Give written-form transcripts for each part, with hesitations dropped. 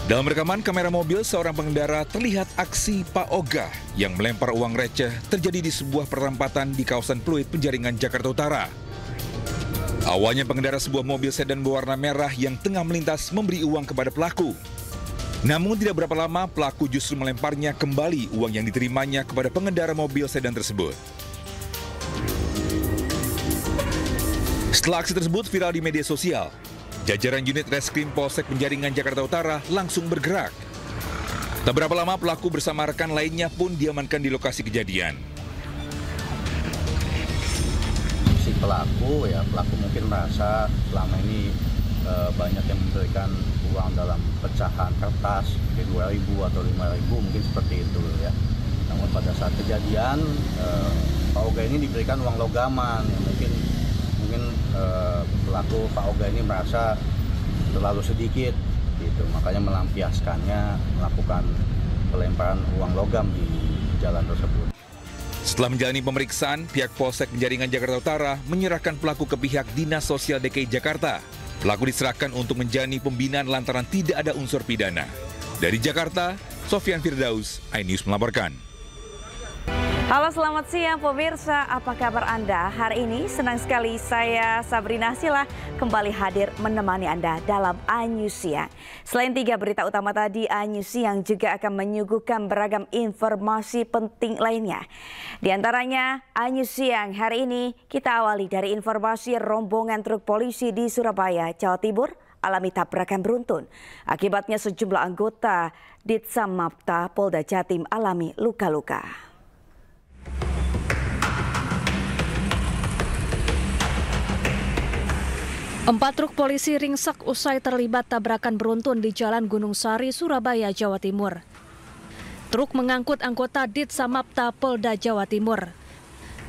Dalam rekaman kamera mobil, seorang pengendara terlihat aksi Pak Oga yang melempar uang receh terjadi di sebuah perempatan di kawasan Pluit, Penjaringan, Jakarta Utara. Awalnya pengendara sebuah mobil sedan berwarna merah yang tengah melintas memberi uang kepada pelaku. Namun tidak berapa lama pelaku justru melemparnya kembali uang yang diterimanya kepada pengendara mobil sedan tersebut. Setelah aksi tersebut viral di media sosial, jajaran unit Reskrim Polsek Penjaringan, Jakarta Utara langsung bergerak. Tak berapa lama pelaku bersama rekan lainnya pun diamankan di lokasi kejadian. Si pelaku mungkin merasa selama ini banyak yang memberikan uang dalam pecahan kertas, mungkin 2.000 atau 5.000, mungkin seperti itu ya. Namun pada saat kejadian Pak Oga ini diberikan uang logaman yang mungkin pelaku Pak Oga ini merasa terlalu sedikit gitu, makanya melampiaskannya melakukan pelemparan uang logam di jalan tersebut. Setelah menjalani pemeriksaan, pihak Polsek Penjaringan, Jakarta Utara menyerahkan pelaku ke pihak Dinas Sosial DKI Jakarta. Pelaku diserahkan untuk menjalani pembinaan lantaran tidak ada unsur pidana. Dari Jakarta, Sofyan Firdaus, iNews melaporkan. Halo, selamat siang pemirsa, apa kabar Anda? Hari ini senang sekali saya Sabrina Sila kembali hadir menemani Anda dalam iNews Siang. Selain 3 berita utama tadi, iNews Siang juga akan menyuguhkan beragam informasi penting lainnya. Di antaranya iNews Siang hari ini kita awali dari informasi rombongan truk polisi di Surabaya, Jawa Timur alami tabrakan beruntun. Akibatnya sejumlah anggota Ditsamapta Polda Jatim alami luka-luka. 4 truk polisi ringsek usai terlibat tabrakan beruntun di Jalan Gunung Sari, Surabaya, Jawa Timur. Truk mengangkut anggota Ditsamapta Polda Jawa Timur.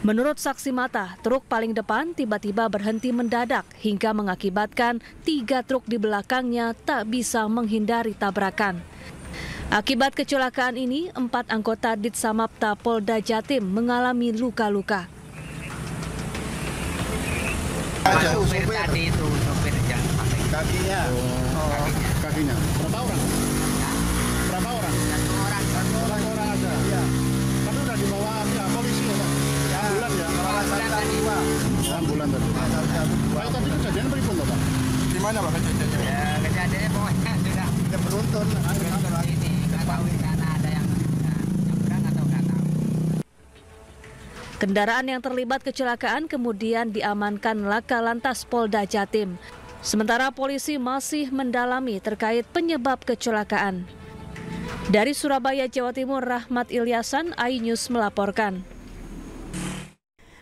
Menurut saksi mata, truk paling depan tiba-tiba berhenti mendadak hingga mengakibatkan 3 truk di belakangnya tak bisa menghindari tabrakan. Akibat kecelakaan ini, 4 anggota Ditsamapta Polda Jatim mengalami luka-luka. Sopir tadi itu, sopir jangan pakai kakinya. Kakinya. Berapa orang? Berapa orang? Satu orang aja. Iya. Tapi udah dibawa polisi ya, Pak? Ambulan ya? Ambulan tadi. Ambulan tadi. Baik, tadi kejadian berikut Pak? Di mana Pak kejadiannya? Ya, kejadiannya pokoknya sudah beruntun. Ini nggak tahu di sana ada yang nyebrang atau nggak tahu. Kendaraan yang terlibat kecelakaan kemudian diamankan Laka Lantas Polda Jatim. Sementara polisi masih mendalami terkait penyebab kecelakaan. Dari Surabaya, Jawa Timur, Rahmat Ilyasan, iNews melaporkan.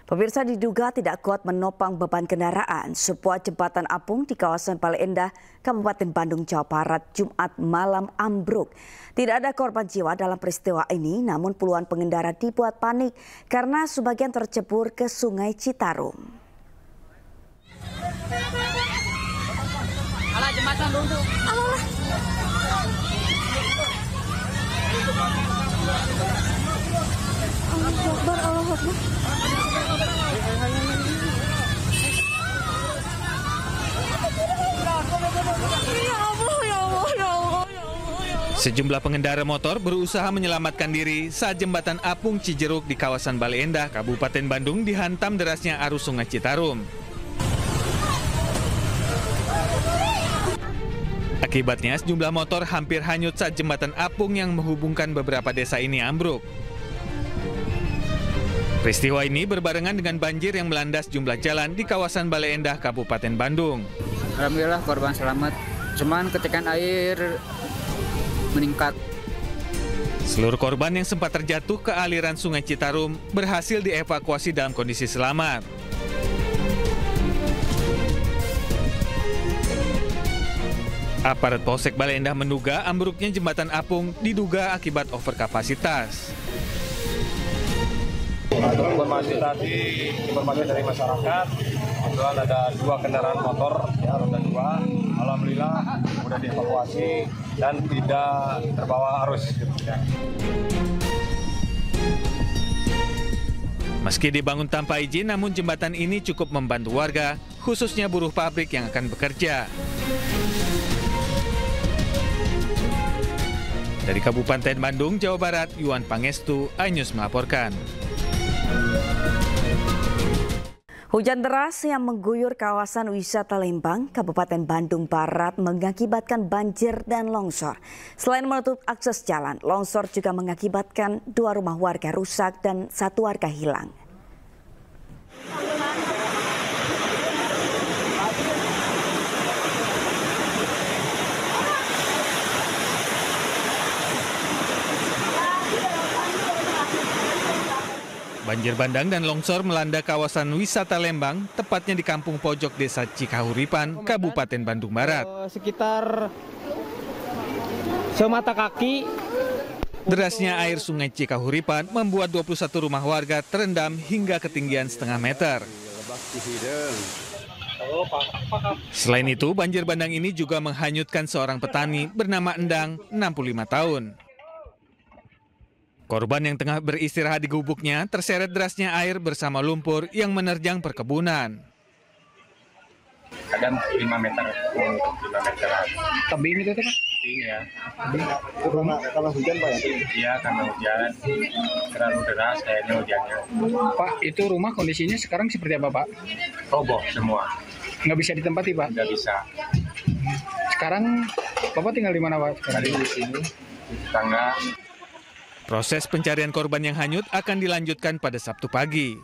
Pemirsa, diduga tidak kuat menopang beban kendaraan, sebuah jembatan apung di kawasan Bale Endah, Kabupaten Bandung, Jawa Barat, Jumat malam ambruk. Tidak ada korban jiwa dalam peristiwa ini, namun puluhan pengendara dibuat panik karena sebagian tercebur ke Sungai Citarum. Alah, jembatan runtuh. Allah Akbar. Sejumlah pengendara motor berusaha menyelamatkan diri saat jembatan apung Cijeruk di kawasan Bale Endah, Kabupaten Bandung dihantam derasnya arus Sungai Citarum. Akibatnya sejumlah motor hampir hanyut saat jembatan apung yang menghubungkan beberapa desa ini ambruk. Peristiwa ini berbarengan dengan banjir yang melanda sejumlah jalan di kawasan Bale Endah, Kabupaten Bandung. Alhamdulillah korban selamat, cuman ketekan air meningkat. Seluruh korban yang sempat terjatuh ke aliran Sungai Citarum berhasil dievakuasi dalam kondisi selamat. Aparat Polsek Bale Endah menduga ambruknya jembatan apung diduga akibat overkapasitas. Informasi dari masyarakat, kebetulan ada 2 kendaraan motor, ya, roda 2. Alhamdulillah sudah dievakuasi dan tidak terbawa arus. Meski dibangun tanpa izin, namun jembatan ini cukup membantu warga, khususnya buruh pabrik yang akan bekerja. Dari Kabupaten Bandung, Jawa Barat, Yuan Pangestu, iNews melaporkan. Hujan deras yang mengguyur kawasan wisata Lembang, Kabupaten Bandung Barat mengakibatkan banjir dan longsor. Selain menutup akses jalan, longsor juga mengakibatkan 2 rumah warga rusak dan 1 warga hilang. Banjir bandang dan longsor melanda kawasan wisata Lembang, tepatnya di kampung pojok Desa Cikahuripan, Kabupaten Bandung Barat. Sekitar semata kaki. Derasnya air sungai Cikahuripan membuat 21 rumah warga terendam hingga ketinggian setengah meter. Selain itu, banjir bandang ini juga menghanyutkan seorang petani bernama Endang, 65 tahun. Korban yang tengah beristirahat di gubuknya terseret derasnya air bersama lumpur yang menerjang perkebunan. Kadang 5 meter, 5 meteran. Tebing itu Pak? Tebing ya. Kalau hujan Pak ya? Iya, karena hujan. Terlalu deras kayaknya hujannya. Pak, itu rumah kondisinya sekarang seperti apa Pak? Roboh semua. Nggak bisa ditempati Pak? Nggak bisa. Sekarang Bapak tinggal di mana Pak? Tadi di sini, di tetangga. Proses pencarian korban yang hanyut akan dilanjutkan pada Sabtu pagi.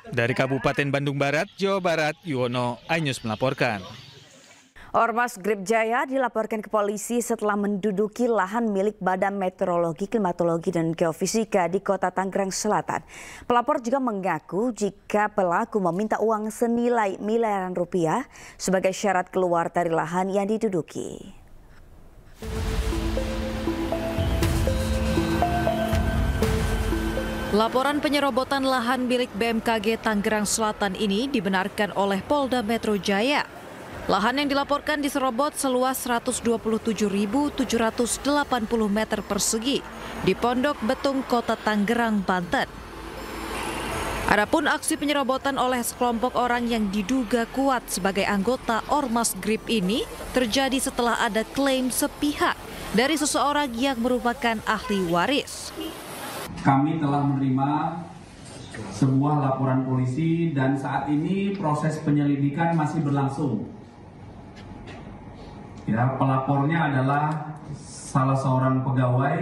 Dari Kabupaten Bandung Barat, Jawa Barat, Yuwono, iNews melaporkan. Ormas Grip Jaya dilaporkan ke polisi setelah menduduki lahan milik Badan Meteorologi, Klimatologi, dan Geofisika di Kota Tangerang Selatan. Pelapor juga mengaku jika pelaku meminta uang senilai miliaran rupiah sebagai syarat keluar dari lahan yang diduduki. Laporan penyerobotan lahan milik BMKG Tangerang Selatan ini dibenarkan oleh Polda Metro Jaya. Lahan yang dilaporkan diserobot seluas 127.780 meter persegi di Pondok Betung, Kota Tangerang, Banten. Adapun aksi penyerobotan oleh sekelompok orang yang diduga kuat sebagai anggota Ormas Grip ini terjadi setelah ada klaim sepihak dari seseorang yang merupakan ahli waris. Kami telah menerima sebuah laporan polisi dan saat ini proses penyelidikan masih berlangsung. Ya, pelapornya adalah salah seorang pegawai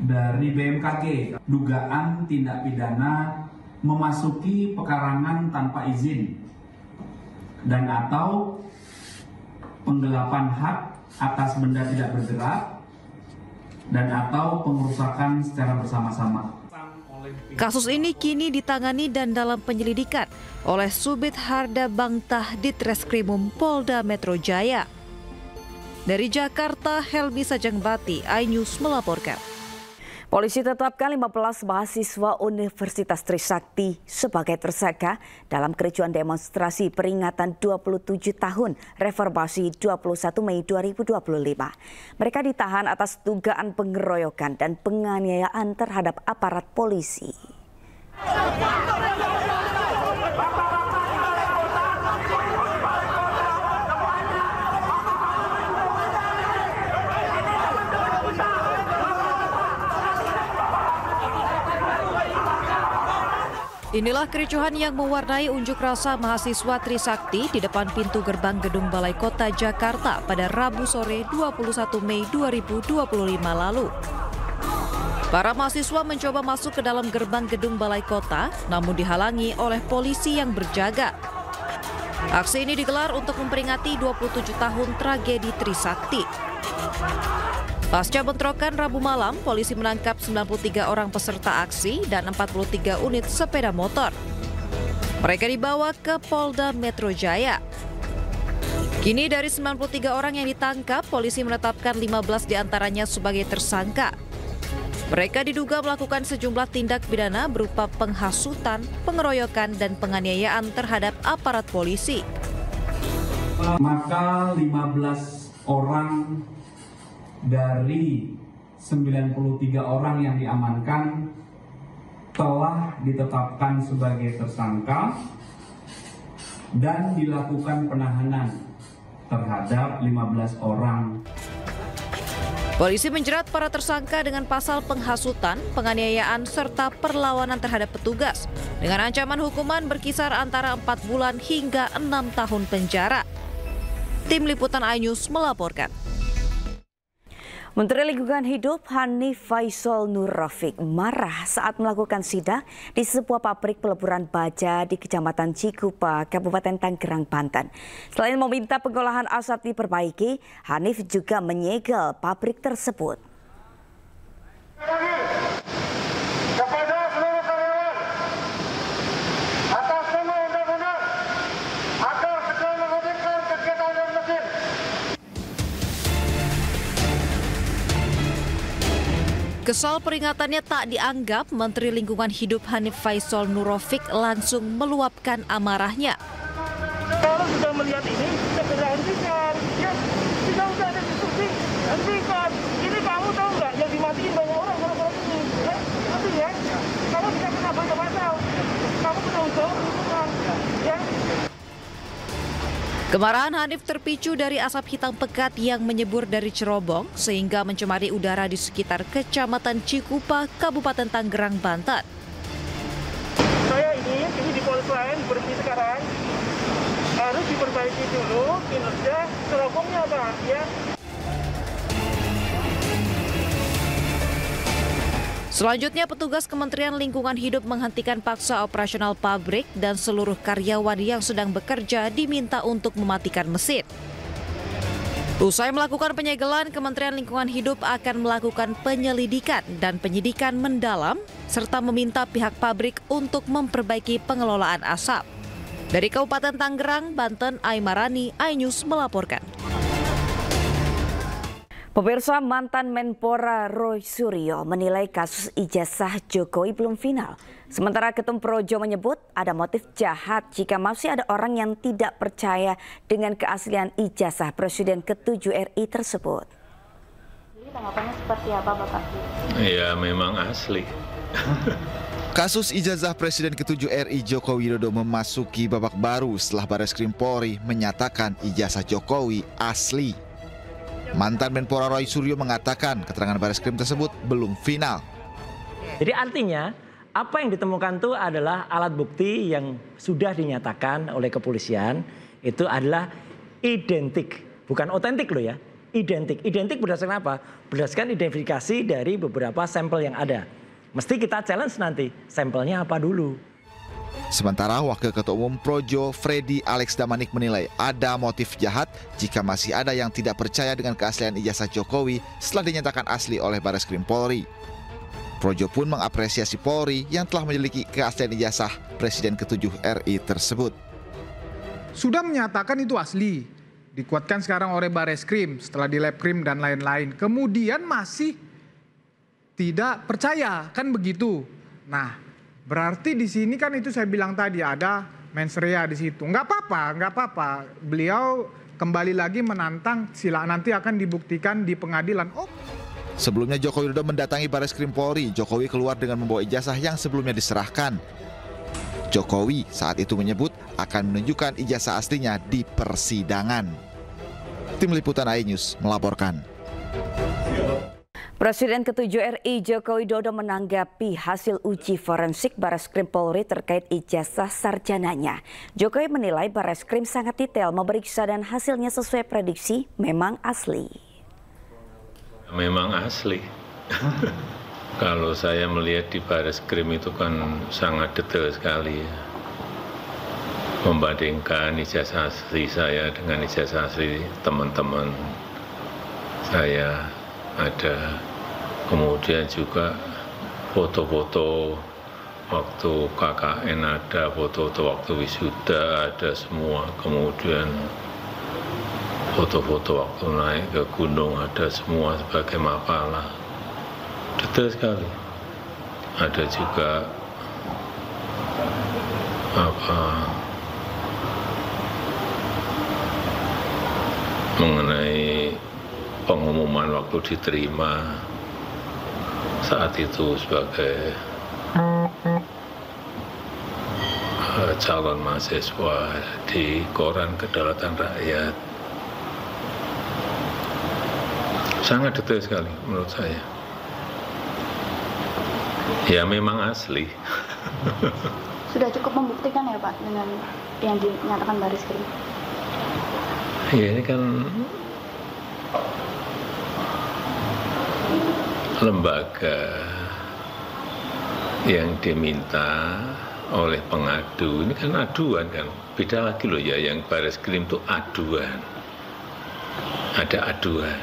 dari BMKG. Dugaan tindak pidana memasuki pekarangan tanpa izin dan atau penggelapan hak atas benda tidak bergerak dan atau pengerusakan secara bersama-sama. Kasus ini kini ditangani dan dalam penyelidikan oleh Subit Harda Bangtah Ditreskrimum Polda Metro Jaya. Dari Jakarta, Helmi Sajangbati, iNews melaporkan. Polisi tetapkan 15 mahasiswa Universitas Trisakti sebagai tersangka dalam kericuan demonstrasi peringatan 27 tahun Reformasi 21 Mei 2025. Mereka ditahan atas dugaan pengeroyokan dan penganiayaan terhadap aparat polisi. Inilah kericuhan yang mewarnai unjuk rasa mahasiswa Trisakti di depan pintu gerbang Gedung Balai Kota Jakarta pada Rabu sore 21 Mei 2025 lalu. Para mahasiswa mencoba masuk ke dalam gerbang Gedung Balai Kota, namun dihalangi oleh polisi yang berjaga. Aksi ini digelar untuk memperingati 27 tahun tragedi Trisakti. Pasca bentrokan Rabu malam, polisi menangkap 93 orang peserta aksi dan 43 unit sepeda motor. Mereka dibawa ke Polda Metro Jaya. Kini dari 93 orang yang ditangkap, polisi menetapkan 15 diantaranya sebagai tersangka. Mereka diduga melakukan sejumlah tindak pidana berupa penghasutan, pengeroyokan, dan penganiayaan terhadap aparat polisi. Maka 15 orang dari 93 orang yang diamankan telah ditetapkan sebagai tersangka dan dilakukan penahanan terhadap 15 orang. Polisi menjerat para tersangka dengan pasal penghasutan, penganiayaan, serta perlawanan terhadap petugas dengan ancaman hukuman berkisar antara 4 bulan hingga 6 tahun penjara. Tim Liputan iNews melaporkan. Menteri Lingkungan Hidup Hanif Faisal Nur Rafiq marah saat melakukan sidak di sebuah pabrik peleburan baja di Kecamatan Cikupa, Kabupaten Tangerang, Banten. Selain meminta pengolahan asap diperbaiki, Hanif juga menyegel pabrik tersebut. Kepada seluruh karyawan, atas nama undang-undang, agar segera menghentikan kegiatan dan mesin. Kesal peringatannya tak dianggap, Menteri Lingkungan Hidup Hanif Faisal Nur Rafiq langsung meluapkan amarahnya. Kalau sudah melihat ini, segera hentikan. Ya, tidak usah ada diskusi. Hentikan. Ini kamu tahu nggak yang dimatiin banyak orang kalau ini. Ya, nanti ya. Kamu tidak kena banyak pasal. Kamu penanggung jawab lingkungan. Ya. Kemarahan Hanif terpicu dari asap hitam pekat yang menyembur dari cerobong sehingga mencemari udara di sekitar Kecamatan Cikupa, Kabupaten Tangerang, Banten. Saya ini di polis lain berhenti sekarang. Harus diperbaiki dulu kinerja cerobongnya, Pak. Ya. Selanjutnya, petugas Kementerian Lingkungan Hidup menghentikan paksa operasional pabrik dan seluruh karyawan yang sedang bekerja diminta untuk mematikan mesin. Usai melakukan penyegelan, Kementerian Lingkungan Hidup akan melakukan penyelidikan dan penyidikan mendalam serta meminta pihak pabrik untuk memperbaiki pengelolaan asap. Dari Kabupaten Tangerang, Banten, Aimarani, iNews melaporkan. Pemirsa, mantan Menpora Roy Suryo menilai kasus ijazah Jokowi belum final. Sementara Ketum Projo menyebut ada motif jahat jika masih ada orang yang tidak percaya dengan keaslian ijazah Presiden ke-7 RI tersebut. Jadi tanggapannya seperti apa, Bapak? Ya, memang asli. Kasus ijazah Presiden ke-7 RI Joko Widodo memasuki babak baru setelah Barreskrim Polri menyatakan ijazah Jokowi asli. Mantan Menpora Roy Suryo mengatakan keterangan Barreskrim tersebut belum final. Jadi artinya apa yang ditemukan itu adalah alat bukti yang sudah dinyatakan oleh kepolisian itu adalah identik, bukan otentik loh ya, identik. Identik berdasarkan apa? Berdasarkan identifikasi dari beberapa sampel yang ada. Mesti kita challenge nanti, sampelnya apa dulu. Sementara Wakil Ketua Umum Projo, Freddy Alex Damanik menilai ada motif jahat jika masih ada yang tidak percaya dengan keaslian ijazah Jokowi setelah dinyatakan asli oleh Barreskrim Polri. Projo pun mengapresiasi Polri yang telah menyelidiki keaslian ijazah Presiden ke-7 RI tersebut. Sudah menyatakan itu asli, dikuatkan sekarang oleh Barreskrim setelah di Labkrim dan lain-lain. Kemudian masih tidak percaya, kan begitu. Nah, berarti di sini kan itu saya bilang tadi ada mens rea di situ. Nggak apa-apa. Beliau kembali lagi menantang, sila nanti akan dibuktikan di pengadilan. Sebelumnya Joko Widodo mendatangi Barreskrim Polri. Jokowi keluar dengan membawa ijazah yang sebelumnya diserahkan. Jokowi saat itu menyebut akan menunjukkan ijazah aslinya di persidangan. Tim Liputan iNews melaporkan. Presiden ke-7 RI Joko Widodo menanggapi hasil uji forensik Barreskrim Polri terkait ijazah sarjananya. Jokowi menilai Barreskrim sangat detail memeriksa dan hasilnya sesuai prediksi memang asli. Memang asli. Kalau saya melihat di Barreskrim itu kan sangat detail sekali ya. Membandingkan ijazah asli saya dengan ijazah asli teman-teman saya ada. Kemudian juga foto-foto waktu KKN ada, foto-foto waktu wisuda ada semua. Kemudian foto-foto waktu naik ke gunung ada semua sebagai mapalah. Detail sekali. Ada juga mengenai pengumuman waktu diterima saat itu sebagai calon mahasiswa di Koran Kedaulatan Rakyat. Sangat detail sekali menurut saya. Ya memang asli. Sudah cukup membuktikan ya Pak dengan yang dinyatakan Bareskrim? Ya ini kan lembaga yang diminta oleh pengadu, ini kan aduan kan, beda lagi loh ya, yang Bareskrim itu aduan, ada aduan.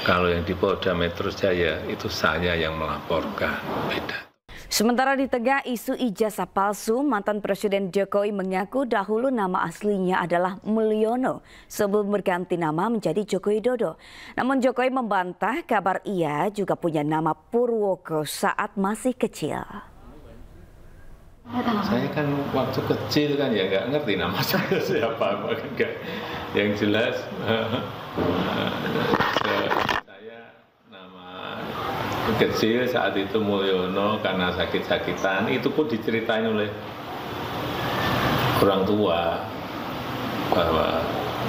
Kalau yang di Polda Metro Jaya itu saya yang melaporkan, beda. Sementara di tengah isu ijazah palsu, mantan Presiden Jokowi mengaku dahulu nama aslinya adalah Mulyono sebelum berganti nama menjadi Joko Widodo. Namun Jokowi membantah kabar ia juga punya nama Purwoko saat masih kecil. Saya kan waktu kecil kan ya nggak ngerti nama saya siapa, kan yang jelas saya nama kecil saat itu Mulyono karena sakit-sakitan, itu pun diceritain oleh orang tua bahwa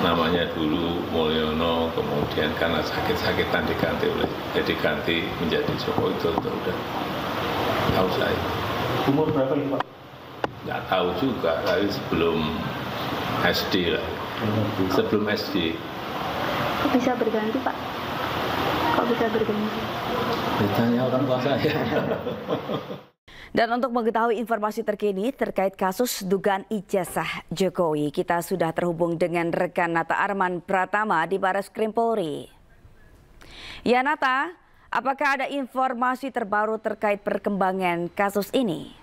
namanya dulu Mulyono, kemudian karena sakit-sakitan diganti menjadi Joko Widodo. Udah tahu saya. Umur berapa ini Pak? Nggak tahu juga, tapi sebelum SD lah. Sebelum SD. Kok bisa berganti Pak? Kok bisa berganti? Ditanya orang tua saya. Dan untuk mengetahui informasi terkini terkait kasus dugaan ijazah Jokowi, kita sudah terhubung dengan rekan Nata Arman Pratama di Bareskrim Polri. Ya Nata, apakah ada informasi terbaru terkait perkembangan kasus ini?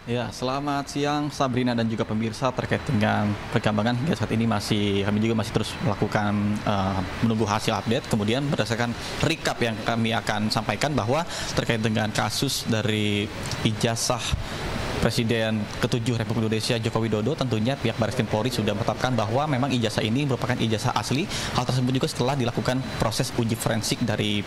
Ya, selamat siang Sabrina dan juga pemirsa. Terkait dengan perkembangan hingga saat ini kami juga masih terus melakukan menunggu hasil update. Kemudian berdasarkan recap yang kami akan sampaikan bahwa terkait dengan kasus dari ijazah Presiden ke-7 Republik Indonesia Joko Widodo, tentunya pihak Bareskrim Polri sudah menetapkan bahwa memang ijazah ini merupakan ijazah asli. Hal tersebut juga setelah dilakukan proses uji forensik dari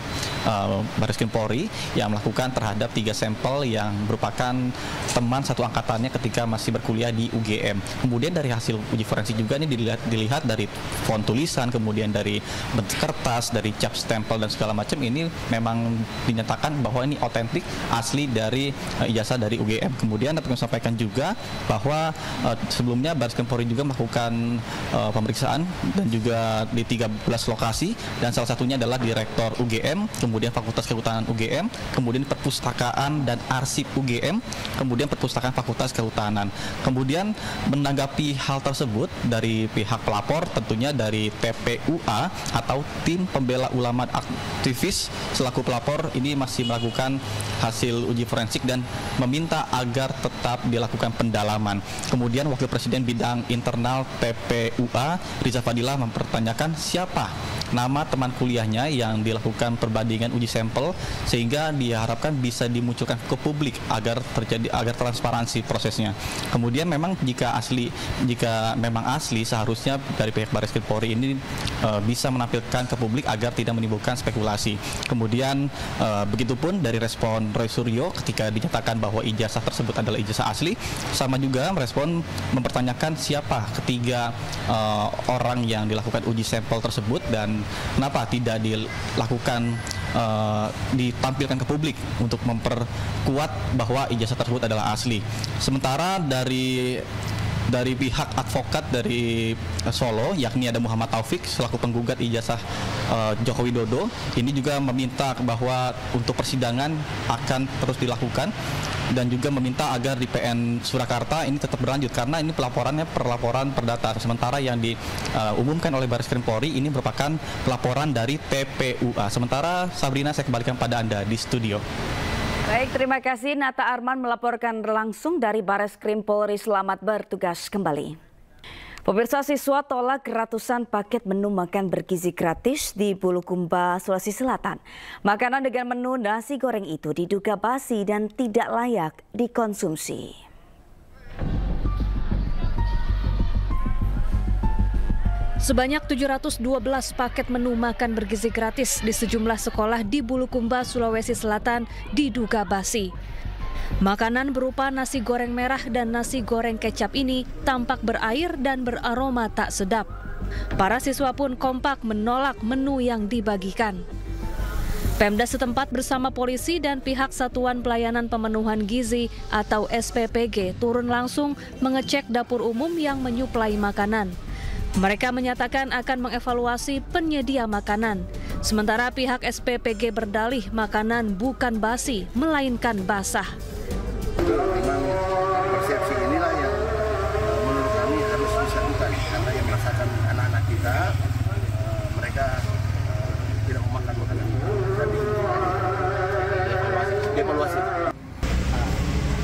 Bareskrim Polri yang melakukan terhadap 3 sampel yang merupakan teman satu angkatannya ketika masih berkuliah di UGM. Kemudian dari hasil uji forensik juga ini dilihat dari font tulisan, kemudian dari bentuk kertas, dari cap stempel dan segala macam, ini memang dinyatakan bahwa ini otentik asli dari ijazah dari UGM. Kemudian dapat kami sampaikan juga bahwa sebelumnya Bareskrim Polri juga melakukan pemeriksaan dan juga di 13 lokasi, dan salah satunya adalah di Rektor UGM, kemudian Fakultas Kehutanan UGM, kemudian Perpustakaan dan Arsip UGM, kemudian Perpustakaan Fakultas Kehutanan. Kemudian menanggapi hal tersebut dari pihak pelapor, tentunya dari TPUA atau Tim Pembela Ulama Aktivis selaku pelapor ini masih melakukan hasil uji forensik dan meminta agar tetap dilakukan pendalaman. Kemudian Wakil Presiden Bidang Internal TPUA Riza Fadilah mempertanyakan siapa nama teman kuliahnya yang dilakukan perbandingan uji sampel, sehingga diharapkan bisa dimunculkan ke publik agar transparansi prosesnya. Kemudian memang jika memang asli, seharusnya dari pihak Bareskrim Polri ini bisa menampilkan ke publik agar tidak menimbulkan spekulasi. Kemudian begitupun dari respon Roy Suryo ketika dinyatakan bahwa ijazah tersebut adalah ijazah asli, sama juga merespon mempertanyakan siapa ketiga orang yang dilakukan uji sampel tersebut dan kenapa tidak dilakukan ditampilkan ke publik untuk memperkuat bahwa ijazah tersebut adalah asli. Sementara dari pihak advokat dari Solo, yakni ada Muhammad Taufik selaku penggugat ijazah Joko Widodo, ini juga meminta bahwa untuk persidangan akan terus dilakukan dan juga meminta agar di PN Surakarta ini tetap berlanjut karena ini pelaporannya perlaporan perdata. Sementara yang diumumkan oleh Bareskrim Polri ini merupakan pelaporan dari TPUA. Sementara Sabrina, saya kembalikan pada Anda di studio. Baik, terima kasih Nata Arman melaporkan langsung dari Bareskrim Polri. Selamat bertugas kembali. Pemirsa, siswa tolak ratusan paket menu makan bergizi gratis di Bulukumba, Sulawesi Selatan. Makanan dengan menu nasi goreng itu diduga basi dan tidak layak dikonsumsi. Sebanyak 712 paket menu makan bergizi gratis di sejumlah sekolah di Bulukumba, Sulawesi Selatan diduga basi. Makanan berupa nasi goreng merah dan nasi goreng kecap ini tampak berair dan beraroma tak sedap. Para siswa pun kompak menolak menu yang dibagikan. Pemda setempat bersama polisi dan pihak Satuan Pelayanan Pemenuhan Gizi atau SPPG turun langsung mengecek dapur umum yang menyuplai makanan. Mereka menyatakan akan mengevaluasi penyedia makanan. Sementara pihak SPPG berdalih makanan bukan basi, melainkan basah. Memang persepsi inilah yang menurut kami harus disatukan, karena yang merasakan anak-anak kita, mereka tidak memakan makanan itu dan dievaluasi.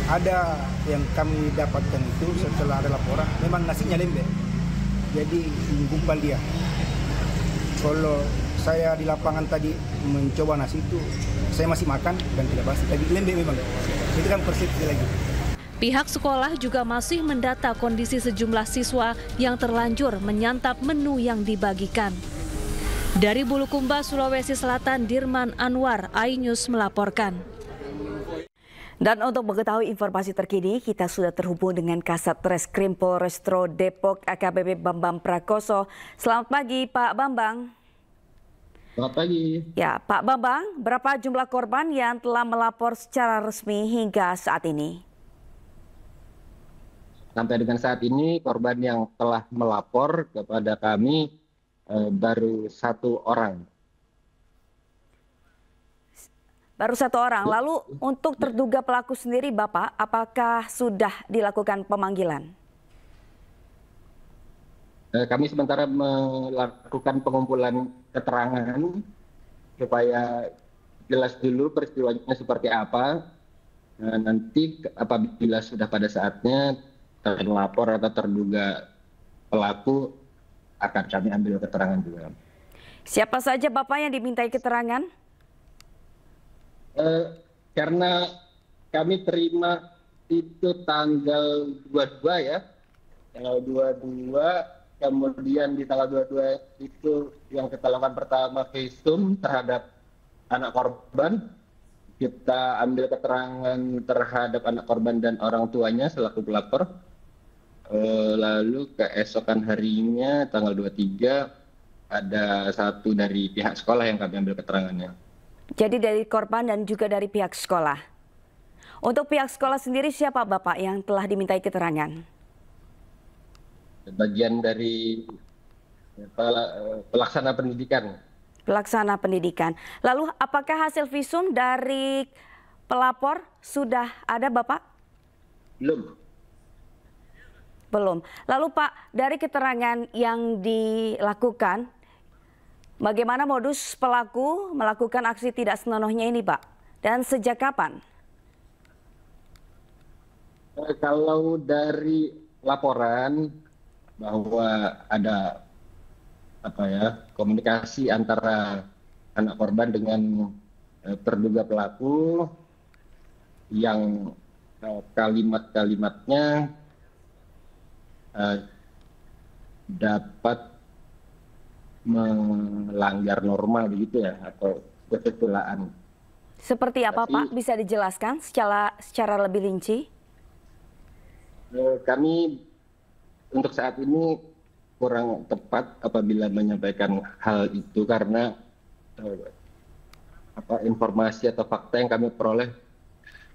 Ada yang kami dapatkan itu setelah ada laporan, memang nasinya lembek, jadi gumpal dia. Kalau saya di lapangan tadi mencoba nasi itu, saya masih makan dan tidak basi, tapi lembek memang. Itu kan persepsi lagi. Pihak sekolah juga masih mendata kondisi sejumlah siswa yang terlanjur menyantap menu yang dibagikan. Dari Bulukumba, Sulawesi Selatan, Dirman Anwar, iNews melaporkan. Dan untuk mengetahui informasi terkini, kita sudah terhubung dengan Kasat Reskrim Polrestro Depok AKBP Bambang Prakoso. Selamat pagi, Pak Bambang. Selamat pagi. Ya, Pak Bambang, berapa jumlah korban yang telah melapor secara resmi hingga saat ini? Sampai dengan saat ini, korban yang telah melapor kepada kami baru 1 orang. Baru 1 orang. Lalu untuk terduga pelaku sendiri, Bapak, apakah sudah dilakukan pemanggilan? Kami sementara melakukan pengumpulan keterangan supaya jelas dulu peristiwanya seperti apa. Nanti apabila sudah pada saatnya terlapor atau terduga pelaku akan kami ambil keterangan juga. Siapa saja Bapak yang dimintai keterangan? Karena kami terima itu tanggal 22 ya. Tanggal 22. Kemudian di tanggal 22 itu yang kita lakukan pertama visum terhadap anak korban. Kita ambil keterangan terhadap anak korban dan orang tuanya selaku pelapor. Lalu keesokan harinya tanggal 23 ada 1 dari pihak sekolah yang kami ambil keterangannya. Jadi dari korban dan juga dari pihak sekolah. Untuk pihak sekolah sendiri siapa Bapak yang telah dimintai keterangan? Bagian dari pelaksana pendidikan. Pelaksana pendidikan. Lalu apakah hasil visum dari pelapor sudah ada Bapak? Belum. Belum. Lalu Pak, dari keterangan yang dilakukan, bagaimana modus pelaku melakukan aksi tidak senonohnya ini Pak? Dan sejak kapan? Kalau dari laporan bahwa ada komunikasi antara anak korban dengan terduga pelaku yang kalimat-kalimatnya dapat melanggar norma begitu ya, atau kesusilaan. Seperti apa Pak? Bisa dijelaskan secara lebih rinci? Kami untuk saat ini kurang tepat apabila menyampaikan hal itu karena informasi atau fakta yang kami peroleh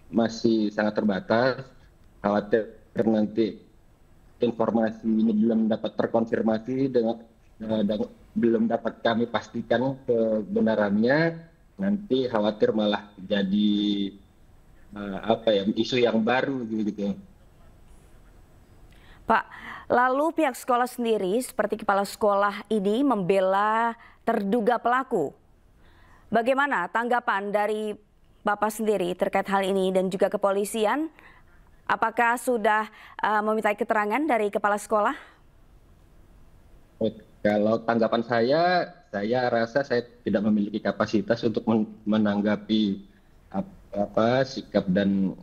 masih sangat terbatas. Khawatir nanti informasi ini belum dapat terkonfirmasi dan belum dapat kami pastikan kebenarannya, nanti khawatir malah jadi isu yang baru gitu. Pak, lalu pihak sekolah sendiri seperti kepala sekolah ini membela terduga pelaku. Bagaimana tanggapan dari Bapak sendiri terkait hal ini dan juga kepolisian? Apakah sudah meminta keterangan dari kepala sekolah? Kalau tanggapan saya rasa saya tidak memiliki kapasitas untuk menanggapi sikap dan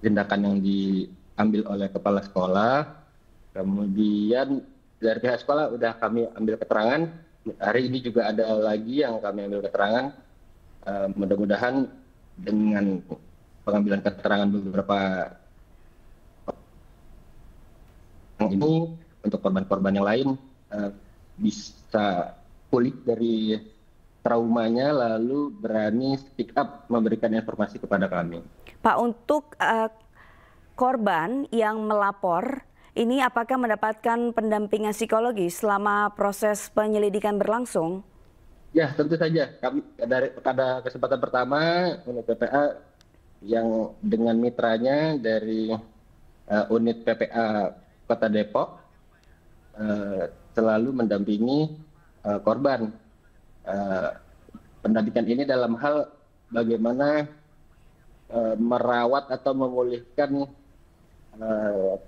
tindakan yang diambil oleh kepala sekolah. Kemudian dari pihak sekolah sudah kami ambil keterangan. Hari ini juga ada lagi yang kami ambil keterangan. Mudah-mudahan dengan pengambilan keterangan beberapa orang ini untuk korban-korban yang lain bisa pulih dari traumanya, lalu berani speak up memberikan informasi kepada kami. Pak, untuk korban yang melapor ini apakah mendapatkan pendampingan psikologis selama proses penyelidikan berlangsung? Ya, tentu saja. Kami pada kesempatan pertama unit PPA yang dengan mitranya dari unit PPA Kota Depok selalu mendampingi korban. Pendampingan ini dalam hal bagaimana merawat atau memulihkan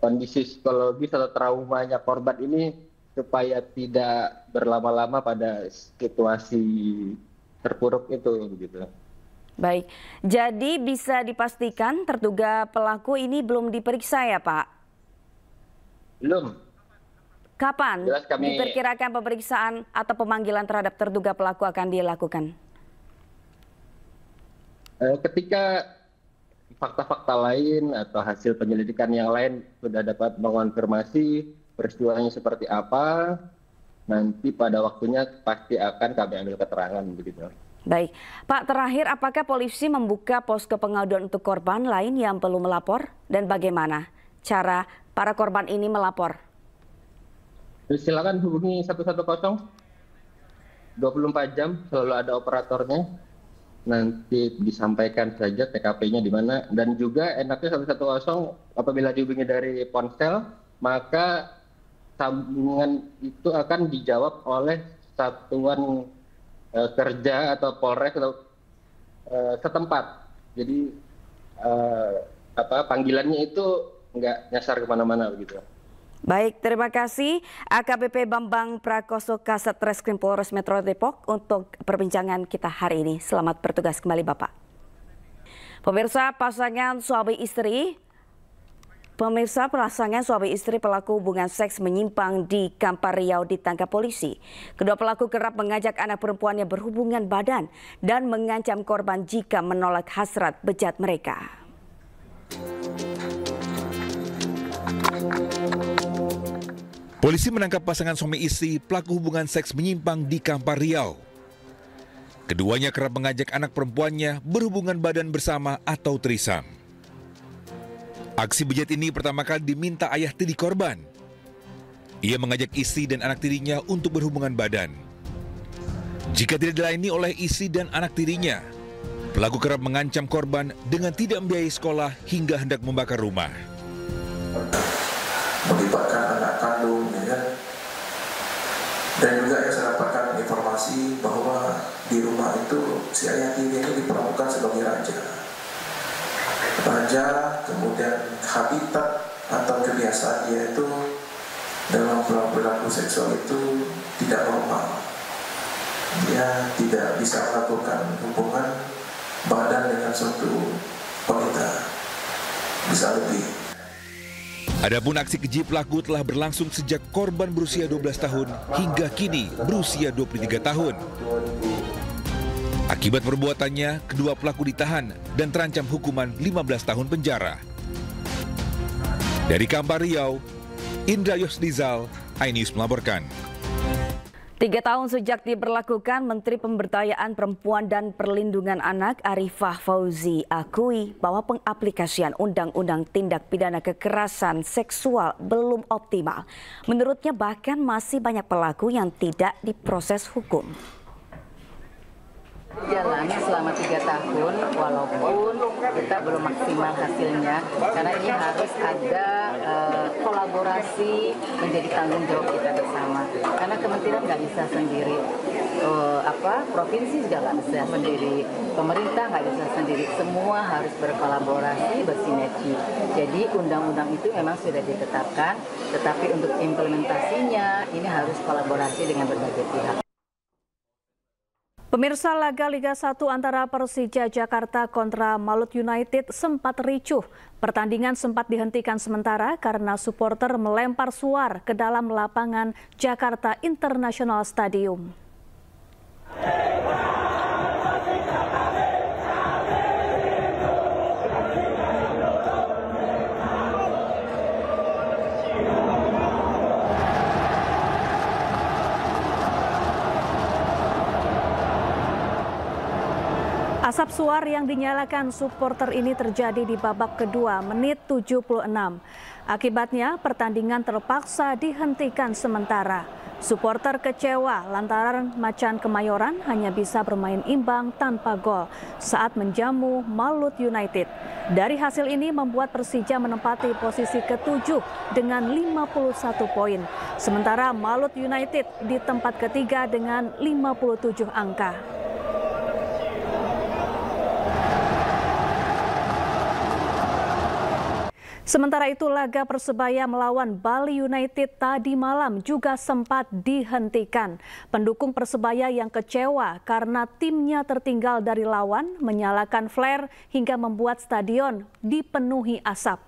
kondisi psikologis atau traumanya korban ini supaya tidak berlama-lama pada situasi terpuruk itu, gitu. Baik, jadi bisa dipastikan terduga pelaku ini belum diperiksa ya, Pak? Belum. Kapan diperkirakan pemeriksaan atau pemanggilan terhadap terduga pelaku akan dilakukan? Ketika fakta-fakta lain atau hasil penyelidikan yang lain sudah dapat mengonfirmasi peristiwanya seperti apa, nanti pada waktunya pasti akan kami ambil keterangan, begitu. Baik, Pak, terakhir apakah polisi membuka posko pengaduan untuk korban lain yang perlu melapor dan bagaimana cara para korban ini melapor? Silakan hubungi 110, 24 jam selalu ada operatornya. Nanti disampaikan saja TKP-nya di mana, dan juga enaknya 110 apabila dihubungi dari ponsel maka sambungan itu akan dijawab oleh satuan kerja atau Polres atau setempat. Jadi panggilannya itu nggak nyasar kemana-mana begitu. Baik, terima kasih AKBP Bambang Prakoso Kasat Reskrim Polres Metro Depok untuk perbincangan kita hari ini. Selamat bertugas kembali, Bapak. Pemirsa, pasangan suami istri pelaku hubungan seks menyimpang di Kampar Riau ditangkap polisi. Kedua pelaku kerap mengajak anak perempuannya berhubungan badan dan mengancam korban jika menolak hasrat bejat mereka. Polisi menangkap pasangan suami istri pelaku hubungan seks menyimpang di Kampar Riau. Keduanya kerap mengajak anak perempuannya berhubungan badan bersama atau trisam. Aksi bejat ini pertama kali diminta ayah tiri korban. Ia mengajak istri dan anak tirinya untuk berhubungan badan. Jika tidak dilayani oleh istri dan anak tirinya, pelaku kerap mengancam korban dengan tidak membiayai sekolah hingga hendak membakar rumah. Melibatkan anak kandung, ya kan? Dan juga saya dapatkan informasi bahwa di rumah itu si ayah tiri ini diperlakukan sebagai raja, kemudian habitat atau kebiasaan dia itu dalam perilaku seksual itu tidak normal. Dia tidak bisa melakukan hubungan badan dengan suatu wanita, bisa lebih. Adapun aksi keji pelaku telah berlangsung sejak korban berusia 12 tahun hingga kini berusia 23 tahun. Akibat perbuatannya, kedua pelaku ditahan dan terancam hukuman 15 tahun penjara. Dari Kampar Riau, Indra Yosdizal, iNews melaporkan. 3 tahun sejak diberlakukan, Menteri Pemberdayaan Perempuan dan Perlindungan Anak Arifah Fauzi akui bahwa pengaplikasian Undang-Undang Tindak Pidana Kekerasan Seksual belum optimal. Menurutnya bahkan masih banyak pelaku yang tidak diproses hukum. Jalan selama 3 tahun walaupun kita belum maksimal hasilnya, karena ini harus ada kolaborasi menjadi tanggung jawab kita bersama, karena kementerian nggak bisa sendiri, provinsi juga nggak bisa sendiri, pemerintah nggak bisa sendiri, semua harus berkolaborasi, bersinergi. Jadi undang-undang itu memang sudah ditetapkan, tetapi untuk implementasinya ini harus kolaborasi dengan berbagai pihak. Pemirsa, laga Liga 1 antara Persija Jakarta kontra Malut United sempat ricuh. Pertandingan sempat dihentikan sementara karena supporter melempar suar ke dalam lapangan Jakarta International Stadium. Asap suar yang dinyalakan supporter ini terjadi di babak kedua menit 76. Akibatnya pertandingan terpaksa dihentikan sementara. Supporter kecewa lantaran Macan Kemayoran hanya bisa bermain imbang tanpa gol saat menjamu Malut United. Dari hasil ini membuat Persija menempati posisi ke-7 dengan 51 poin. Sementara Malut United di tempat ketiga dengan 57 angka. Sementara itu laga Persebaya melawan Bali United tadi malam juga sempat dihentikan. Pendukung Persebaya yang kecewa karena timnya tertinggal dari lawan menyalakan flare hingga membuat stadion dipenuhi asap.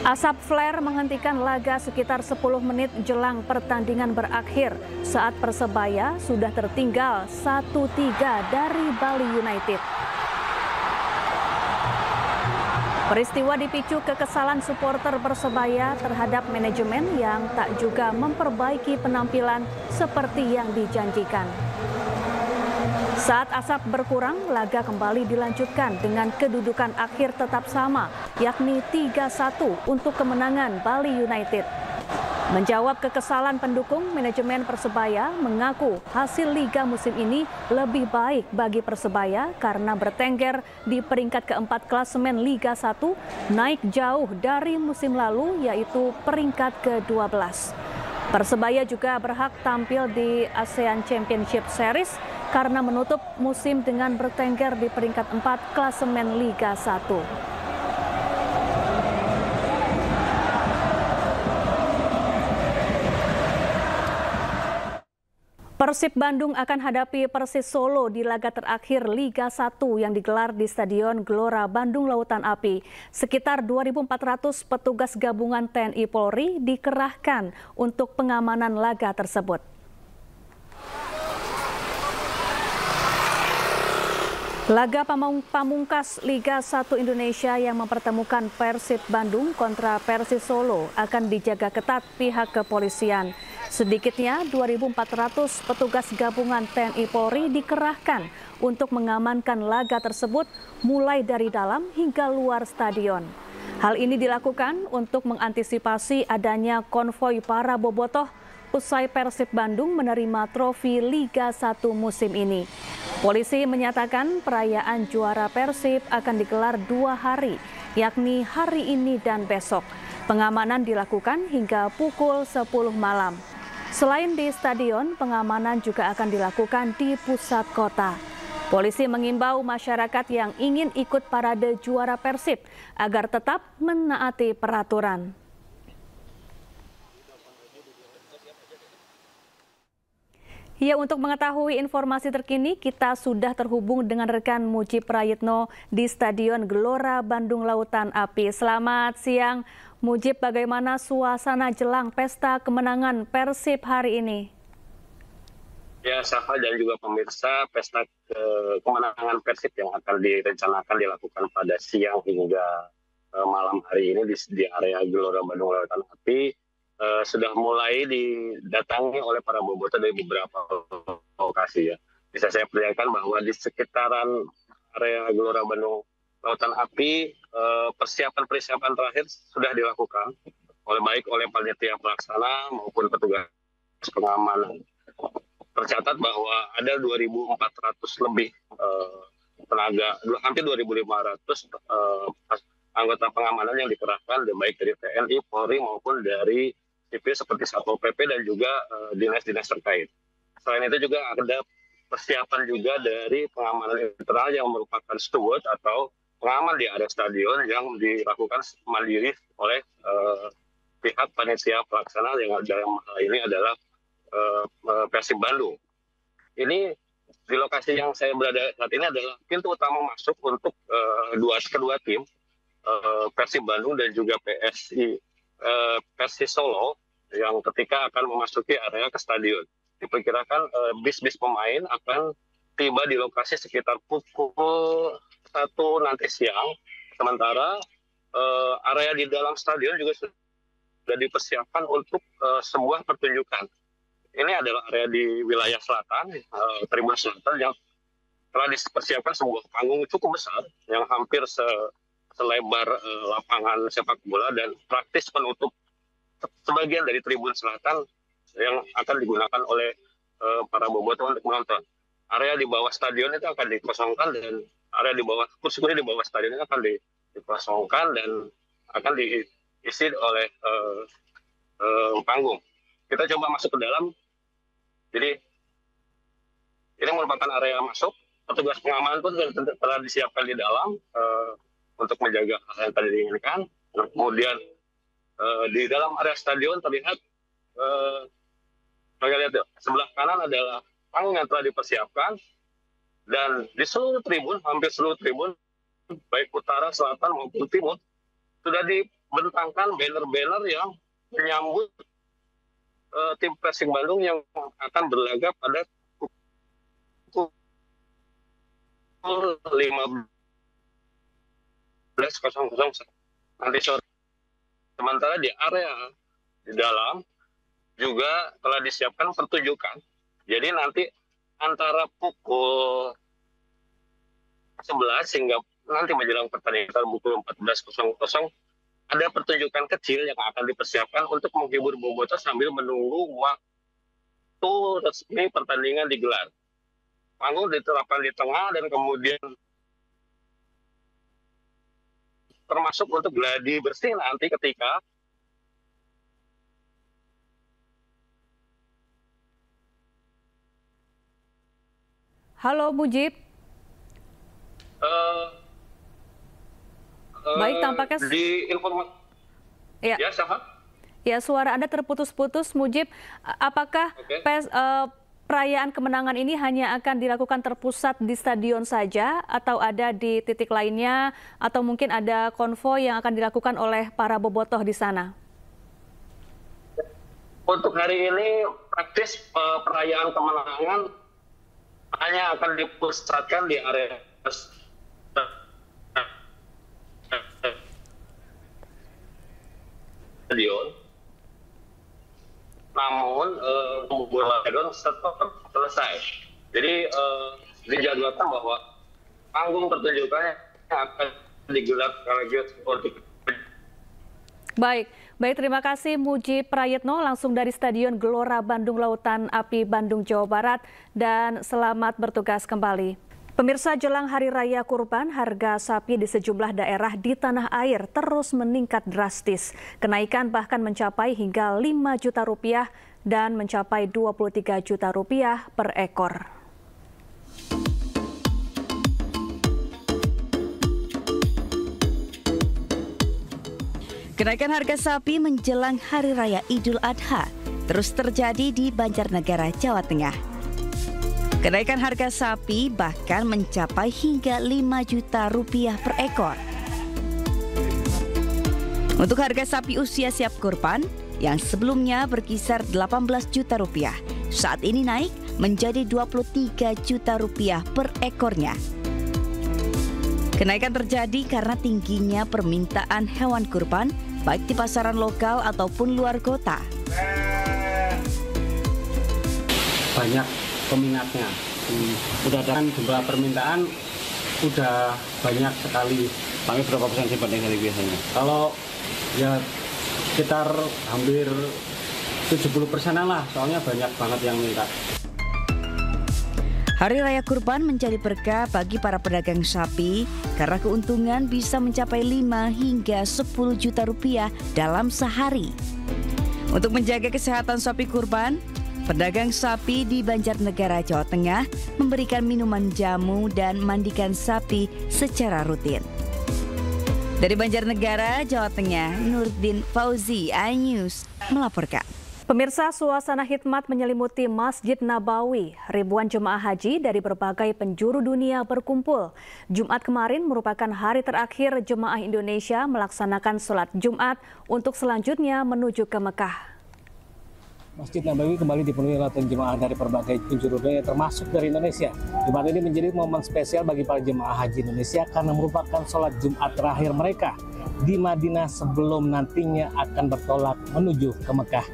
Asap flare menghentikan laga sekitar 10 menit jelang pertandingan berakhir saat Persebaya sudah tertinggal 1-3 dari Bali United. Peristiwa dipicu kekesalan supporter Persebaya terhadap manajemen yang tak juga memperbaiki penampilan seperti yang dijanjikan. Saat asap berkurang, laga kembali dilanjutkan dengan kedudukan akhir tetap sama, yakni 3-1 untuk kemenangan Bali United. Menjawab kekesalan pendukung, manajemen Persebaya mengaku hasil liga musim ini lebih baik bagi Persebaya karena bertengger di peringkat keempat klasemen Liga 1, naik jauh dari musim lalu yaitu peringkat ke-12. Persebaya juga berhak tampil di ASEAN Championship Series karena menutup musim dengan bertengger di peringkat 4 klasemen Liga 1. Persib Bandung akan hadapi Persis Solo di laga terakhir Liga 1 yang digelar di Stadion Gelora Bandung Lautan Api. Sekitar 2.400 petugas gabungan TNI Polri dikerahkan untuk pengamanan laga tersebut. Laga pamungkas Liga 1 Indonesia yang mempertemukan Persib Bandung kontra Persis Solo akan dijaga ketat pihak kepolisian. Sedikitnya 2.400 petugas gabungan TNI Polri dikerahkan untuk mengamankan laga tersebut mulai dari dalam hingga luar stadion. Hal ini dilakukan untuk mengantisipasi adanya konvoi para bobotoh usai Persib Bandung menerima trofi Liga 1 musim ini. Polisi menyatakan perayaan juara Persib akan digelar 2 hari, yakni hari ini dan besok. Pengamanan dilakukan hingga pukul 10 malam. Selain di stadion, pengamanan juga akan dilakukan di pusat kota. Polisi mengimbau masyarakat yang ingin ikut parade juara Persib agar tetap menaati peraturan. Ya, untuk mengetahui informasi terkini, kita sudah terhubung dengan rekan Mujib Prayitno di Stadion Gelora Bandung Lautan Api. Selamat siang, Mujib. Bagaimana suasana jelang pesta kemenangan Persib hari ini? Ya, Safa dan juga pemirsa, pesta kemenangan Persib yang akan direncanakan dilakukan pada siang hingga malam hari ini di area Gelora Bandung Lautan Api. Sudah mulai didatangi oleh para bobotoh dari beberapa lokasi ya. Bisa saya perlihatkan bahwa di sekitaran area Gelora Bandung Lautan Api persiapan terakhir sudah dilakukan oleh panitia pelaksana maupun petugas pengamanan. Tercatat bahwa ada 2.400 lebih tenaga, hampir 2.500 anggota pengamanan yang dikerahkan baik dari TNI, Polri maupun dari sipil seperti Satpol PP dan juga dinas-dinas terkait. Selain itu juga ada persiapan juga dari pengamanan internal yang merupakan steward atau pengaman di area stadion yang dilakukan mandiri oleh pihak panitia pelaksana yang dalam hal ini adalah Persib Bandung. Ini di lokasi yang saya berada saat ini adalah pintu utama masuk untuk kedua tim, Persib Bandung dan juga Persis Solo, yang ketika akan memasuki area ke stadion. Diperkirakan bis-bis pemain akan tiba di lokasi sekitar pukul 1:30 nanti siang. Sementara area di dalam stadion juga sudah dipersiapkan untuk sebuah pertunjukan. Ini adalah area di wilayah selatan, Tribun Selatan, yang telah dipersiapkan sebuah panggung cukup besar yang hampir selebar lapangan sepak bola dan praktis penutup sebagian dari Tribun Selatan yang akan digunakan oleh para bobotoh untuk menonton. Area di bawah stadion itu akan dikosongkan dan area di bawah kursi-kursi di bawah stadion itu akan dikosongkan dan akan diisi oleh panggung. Kita coba masuk ke dalam. Jadi ini merupakan area masuk. Petugas pengamanan pun telah disiapkan di dalam untuk menjaga hal yang tadi diinginkan. Kemudian di dalam area stadion terlihat lihat sebelah kanan adalah panggung yang telah dipersiapkan, dan di seluruh tribun, hampir seluruh tribun, baik utara, selatan maupun timur, sudah dibentangkan banner-banner yang menyambut tim Persib Bandung yang akan berlaga pada pukul 15.00 nanti sore. Sementara di area di dalam juga telah disiapkan pertunjukan. Jadi nanti antara pukul 11 hingga nanti menjelang pertandingan pukul 14.00 ada pertunjukan kecil yang akan dipersiapkan untuk menghibur bobotoh sambil menunggu waktu resmi pertandingan digelar. Panggung diterapkan di tengah dan kemudian termasuk untuk gladi bersih nanti ketika Halo Mujib. Baik, tampaknya di informasi. Ya, Syafa. Ya, suara Anda terputus-putus, Mujib. Apakah perayaan kemenangan ini hanya akan dilakukan terpusat di stadion saja, atau ada di titik lainnya, atau mungkin ada konvoi yang akan dilakukan oleh para bobotoh di sana? Untuk hari ini praktis perayaan kemenangan hanya akan dipusatkan di area stadion. Namun stadion selesai. Jadi dijadwalkan bahwa panggung pertunjukannya akan digelar seperti. Baik, terima kasih Mujib Prayitno langsung dari Stadion Gelora Bandung Lautan Api Bandung, Jawa Barat, dan selamat bertugas kembali. Pemirsa, jelang Hari Raya Kurban, harga sapi di sejumlah daerah di tanah air terus meningkat drastis. Kenaikan bahkan mencapai hingga 5 juta rupiah dan mencapai 23 juta rupiah per ekor. Kenaikan harga sapi menjelang Hari Raya Idul Adha terus terjadi di Banjarnegara, Jawa Tengah. Kenaikan harga sapi bahkan mencapai hingga 5 juta rupiah per ekor. Untuk harga sapi usia siap kurban yang sebelumnya berkisar 18 juta rupiah, saat ini naik menjadi 23 juta rupiah per ekornya. Kenaikan terjadi karena tingginya permintaan hewan kurban baik di pasaran lokal ataupun luar kota. Banyak peminatnya. Udah ada jumlah permintaan udah banyak sekali. Tapi berapa persen sih banding dari biasanya? Kalau ya sekitar hampir 70%-an lah, soalnya banyak banget yang minta. Hari Raya Kurban menjadi berkah bagi para pedagang sapi karena keuntungan bisa mencapai 5 hingga 10 juta rupiah dalam sehari. Untuk menjaga kesehatan sapi kurban, pedagang sapi di Banjarnegara, Jawa Tengah memberikan minuman jamu dan mandikan sapi secara rutin. Dari Banjarnegara, Jawa Tengah, Nurdin Fauzi, iNews melaporkan. Pemirsa, suasana hikmat menyelimuti Masjid Nabawi. Ribuan jemaah haji dari berbagai penjuru dunia berkumpul. Jumat kemarin merupakan hari terakhir jemaah Indonesia melaksanakan sholat Jumat untuk selanjutnya menuju ke Mekah. Masjid Nabawi kembali dipenuhi lautan jemaah dari berbagai penjuru dunia termasuk dari Indonesia. Jumat ini menjadi momen spesial bagi para jemaah haji Indonesia karena merupakan sholat Jumat terakhir mereka di Madinah sebelum nantinya akan bertolak menuju ke Mekah.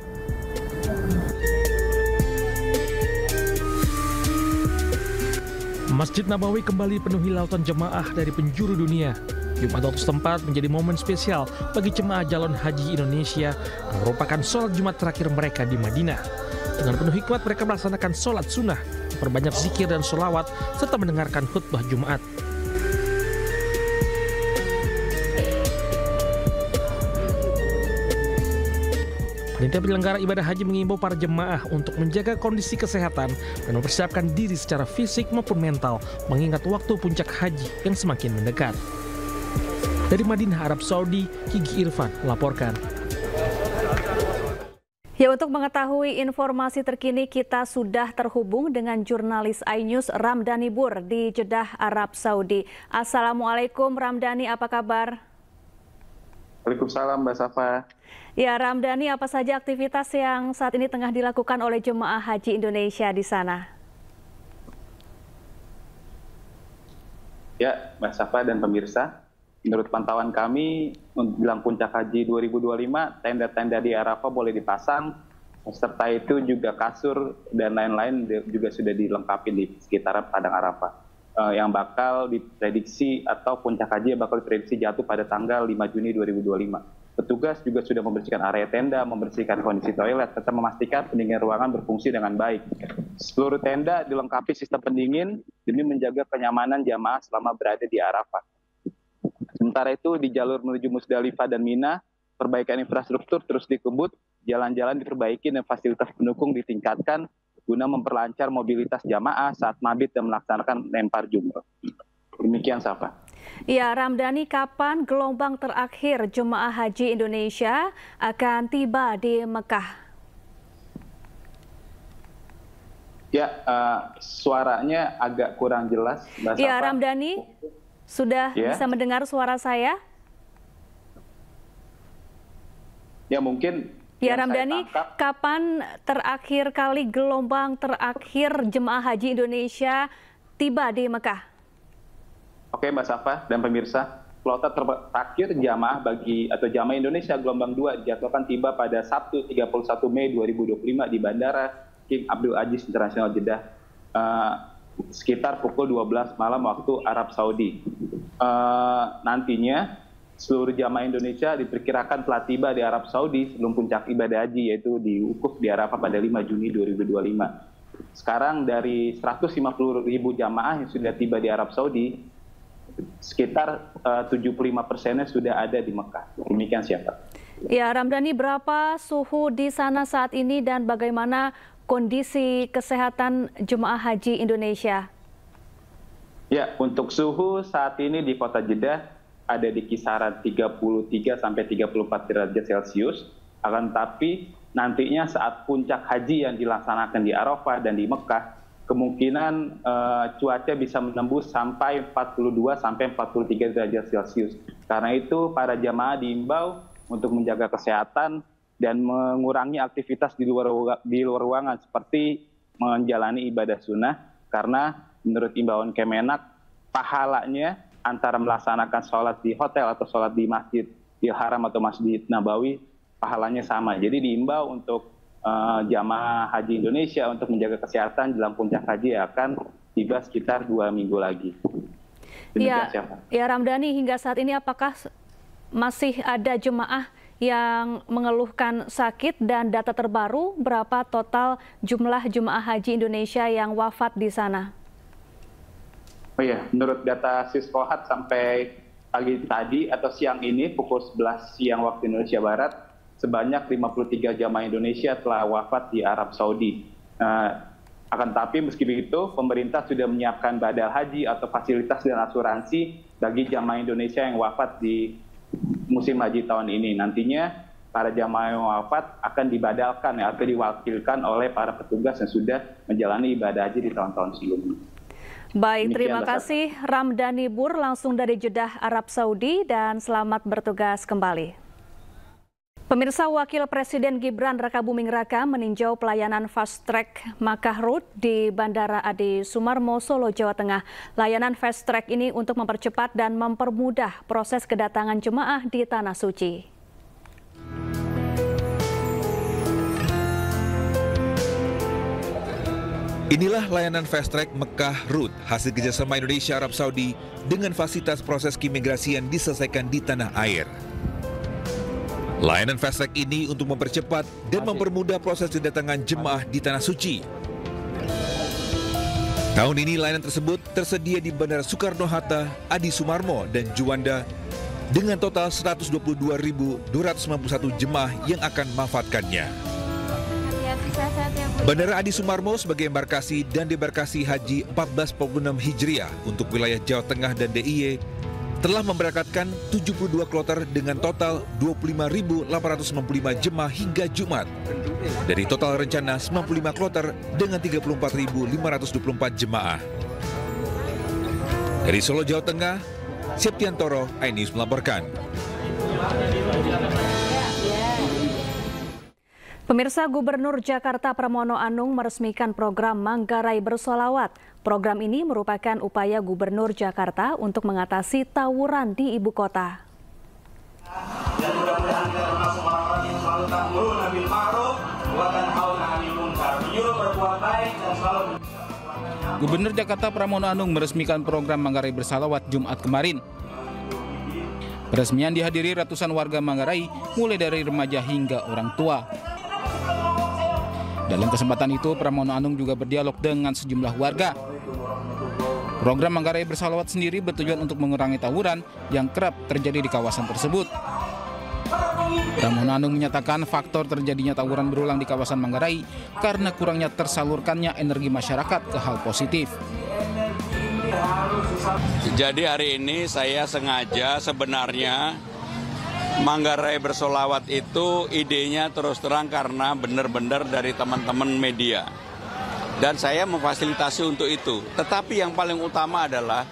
Masjid Nabawi kembali penuhi lautan jemaah dari penjuru dunia. Jumat waktu setempat menjadi momen spesial bagi jemaah calon haji Indonesia yang merupakan sholat Jumat terakhir mereka di Madinah. Dengan penuh hikmat mereka melaksanakan sholat sunnah, memperbanyak zikir dan sholawat, serta mendengarkan khutbah Jumat. Panitia penyelenggara ibadah haji mengimbau para jemaah untuk menjaga kondisi kesehatan dan mempersiapkan diri secara fisik maupun mental mengingat waktu puncak haji yang semakin mendekat. Dari Madinah, Arab Saudi, Gigi Irfan melaporkan. Ya, untuk mengetahui informasi terkini kita sudah terhubung dengan jurnalis iNews Ramdhani Bur di Jeddah, Arab Saudi. Assalamualaikum Ramdhani, apa kabar? Waalaikumsalam Mbak Safa. Ya Ramdhani, apa saja aktivitas yang saat ini tengah dilakukan oleh jemaah haji Indonesia di sana? Ya Mbak Safa dan pemirsa, menurut pantauan kami, menjelang puncak haji 2025, tenda-tenda di Arafah boleh dipasang, serta itu juga kasur dan lain-lain juga sudah dilengkapi di sekitar Padang Arafah. Yang bakal diprediksi atau puncak haji yang bakal diprediksi jatuh pada tanggal 5 Juni 2025. Petugas juga sudah membersihkan area tenda, membersihkan kondisi toilet, serta memastikan pendingin ruangan berfungsi dengan baik. Seluruh tenda dilengkapi sistem pendingin demi menjaga kenyamanan jamaah selama berada di Arafah. Sementara itu di jalur menuju Musdalifah dan Mina, perbaikan infrastruktur terus dikebut, jalan-jalan diperbaiki dan fasilitas pendukung ditingkatkan guna memperlancar mobilitas jamaah saat mabit dan melaksanakan lempar jumroh. Demikian Safa. Ya Ramdhani, kapan gelombang terakhir jemaah haji Indonesia akan tiba di Mekah? Ya, suaranya agak kurang jelas, Mbak Safa. Ya Ramdhani, sudah bisa mendengar suara saya? Ya mungkin. Ya Ramdhani, kapan terakhir kali gelombang terakhir jemaah haji Indonesia tiba di Mekah? Oke Mbak Safa dan pemirsa, kloter terakhir jamaah jamaah Indonesia gelombang 2 dijadwalkan tiba pada Sabtu 31 Mei 2025 di Bandara King Abdul Aziz International Jeddah sekitar pukul 12 malam waktu Arab Saudi. Nantinya seluruh jamaah Indonesia diperkirakan telah tiba di Arab Saudi sebelum puncak ibadah haji yaitu di Wukuf di Arafah pada 5 Juni 2025. Sekarang dari 150.000 jamaah yang sudah tiba di Arab Saudi, sekitar 75%-nya sudah ada di Mekah. Demikian siapa? Ya Ramdhani, berapa suhu di sana saat ini dan bagaimana kondisi kesehatan jemaah haji Indonesia? Ya, untuk suhu saat ini di kota Jeddah ada di kisaran 33 sampai 34 derajat Celcius. Akan tetapi nantinya saat puncak haji yang dilaksanakan di Arafah dan di Mekah, kemungkinan cuaca bisa menembus sampai 42 sampai 43 derajat Celcius. Karena itu para jamaah diimbau untuk menjaga kesehatan dan mengurangi aktivitas di luar ruangan seperti menjalani ibadah sunnah, karena menurut imbauan Kemenak pahalanya antara melaksanakan sholat di hotel atau sholat di Masjidil Haram atau Masjid Nabawi pahalanya sama. Jadi diimbau untuk jamaah haji Indonesia untuk menjaga kesehatan dalam puncak haji yang akan tiba sekitar 2 minggu lagi. Ya Ramdhani, hingga saat ini apakah masih ada jemaah yang mengeluhkan sakit dan data terbaru berapa total jumlah jemaah haji Indonesia yang wafat di sana? Oh iya, menurut data Siskohat sampai pagi tadi atau siang ini pukul 11 siang waktu Indonesia Barat, sebanyak 53 jamaah Indonesia telah wafat di Arab Saudi. Akan tetapi meski begitu, pemerintah sudah menyiapkan badal haji atau fasilitas dan asuransi bagi jamaah Indonesia yang wafat di musim haji tahun ini. Nantinya para jamaah yang wafat akan dibadalkan atau diwakilkan oleh para petugas yang sudah menjalani ibadah haji di tahun-tahun sebelumnya. Baik, terima kasih Ramdhani Bur langsung dari Jeddah, Arab Saudi, dan selamat bertugas kembali. Pemirsa, Wakil Presiden Gibran Rakabuming Raka meninjau pelayanan Fast Track Makkah Road di Bandara Adi Sumarmo, Solo, Jawa Tengah. Layanan Fast Track ini untuk mempercepat dan mempermudah proses kedatangan jemaah di Tanah Suci. Inilah layanan Fast Track Makkah Road hasil kerjasama Indonesia Arab Saudi dengan fasilitas proses keimigrasian diselesaikan di tanah air. Layanan Fast Track ini untuk mempercepat dan mempermudah proses kedatangan jemaah di Tanah Suci. Tahun ini layanan tersebut tersedia di Bandara Soekarno-Hatta, Adi Sumarmo, dan Juanda dengan total 122.291 jemaah yang akan memanfaatkannya. Bandara Adi Sumarmo sebagai embarkasi dan debarkasi Haji 1446 Hijriah untuk wilayah Jawa Tengah dan DIY telah memberangkatkan 72 kloter dengan total 25.895 jemaah hingga Jumat. Dari total rencana 95 kloter dengan 34.524 jemaah. Dari Solo, Jawa Tengah, Septiantoro, iNews melaporkan. Pemirsa, Gubernur Jakarta Pramono Anung meresmikan program Manggarai Bersolawat. Program ini merupakan upaya Gubernur Jakarta untuk mengatasi tawuran di ibu kota. Dan mudah-mudahan kita termasuk orang-orang yang selalu ta'murun bil ma'ruf wa tanhauna 'anil munkar. Menyuruh berbuat baik dan selalu. Gubernur Jakarta Pramono Anung meresmikan program Manggarai Bersolawat Jumat kemarin. Peresmian dihadiri ratusan warga Manggarai, mulai dari remaja hingga orang tua. Dalam kesempatan itu, Pramono Anung juga berdialog dengan sejumlah warga. Program Manggarai Bersolawat sendiri bertujuan untuk mengurangi tawuran yang kerap terjadi di kawasan tersebut. Pramono Anung menyatakan faktor terjadinya tawuran berulang di kawasan Manggarai karena kurangnya tersalurkannya energi masyarakat ke hal positif. Jadi hari ini saya sengaja sebenarnya Manggarai Bersolawat itu idenya terus terang karena benar-benar dari teman-teman media. Dan saya memfasilitasi untuk itu. Tetapi yang paling utama adalah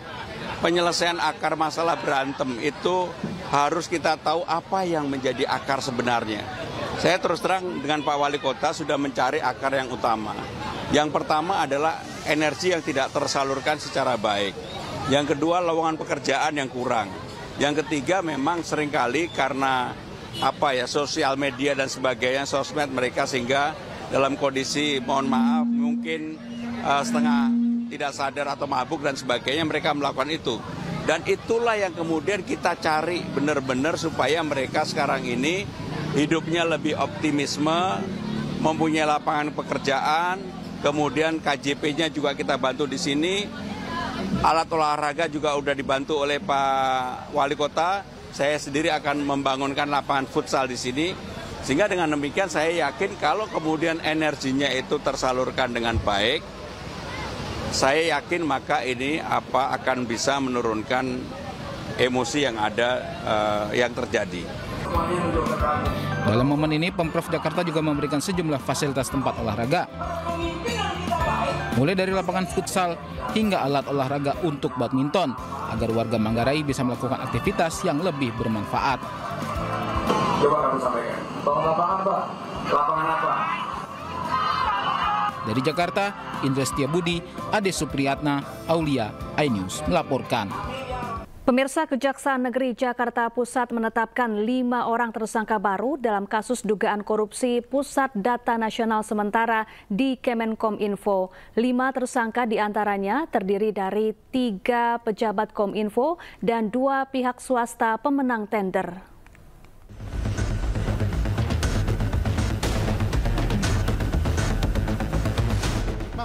penyelesaian akar masalah berantem itu harus kita tahu apa yang menjadi akar sebenarnya. Saya terus terang dengan Pak Wali Kota sudah mencari akar yang utama. Yang pertama adalah energi yang tidak tersalurkan secara baik. Yang kedua, lowongan pekerjaan yang kurang. Yang ketiga, memang seringkali karena sosial media dan sebagainya, sosmed mereka sehingga dalam kondisi mohon maaf mungkin setengah tidak sadar atau mabuk dan sebagainya mereka melakukan itu. Dan itulah yang kemudian kita cari benar-benar supaya mereka sekarang ini hidupnya lebih optimisme, mempunyai lapangan pekerjaan, kemudian KJP-nya juga kita bantu di sini. Alat olahraga juga sudah dibantu oleh Pak Wali Kota. Saya sendiri akan membangunkan lapangan futsal di sini. Sehingga dengan demikian saya yakin kalau kemudian energinya itu tersalurkan dengan baik, saya yakin maka ini akan bisa menurunkan emosi yang ada yang terjadi. Dalam momen ini, Pemprov Jakarta juga memberikan sejumlah fasilitas tempat olahraga. Mulai dari lapangan futsal hingga alat olahraga untuk badminton, agar warga Manggarai bisa melakukan aktivitas yang lebih bermanfaat. Coba kamu sampaikan. Lapangan apa? Lapangan apa? Dari Jakarta, Indra Setiabudi, Ade Supriyatna, Aulia, iNews melaporkan. Pemirsa, Kejaksaan Negeri Jakarta Pusat menetapkan 5 orang tersangka baru dalam kasus dugaan korupsi Pusat Data Nasional Sementara di Kemenkominfo. 5 tersangka diantaranya terdiri dari 3 pejabat Kominfo dan 2 pihak swasta pemenang tender.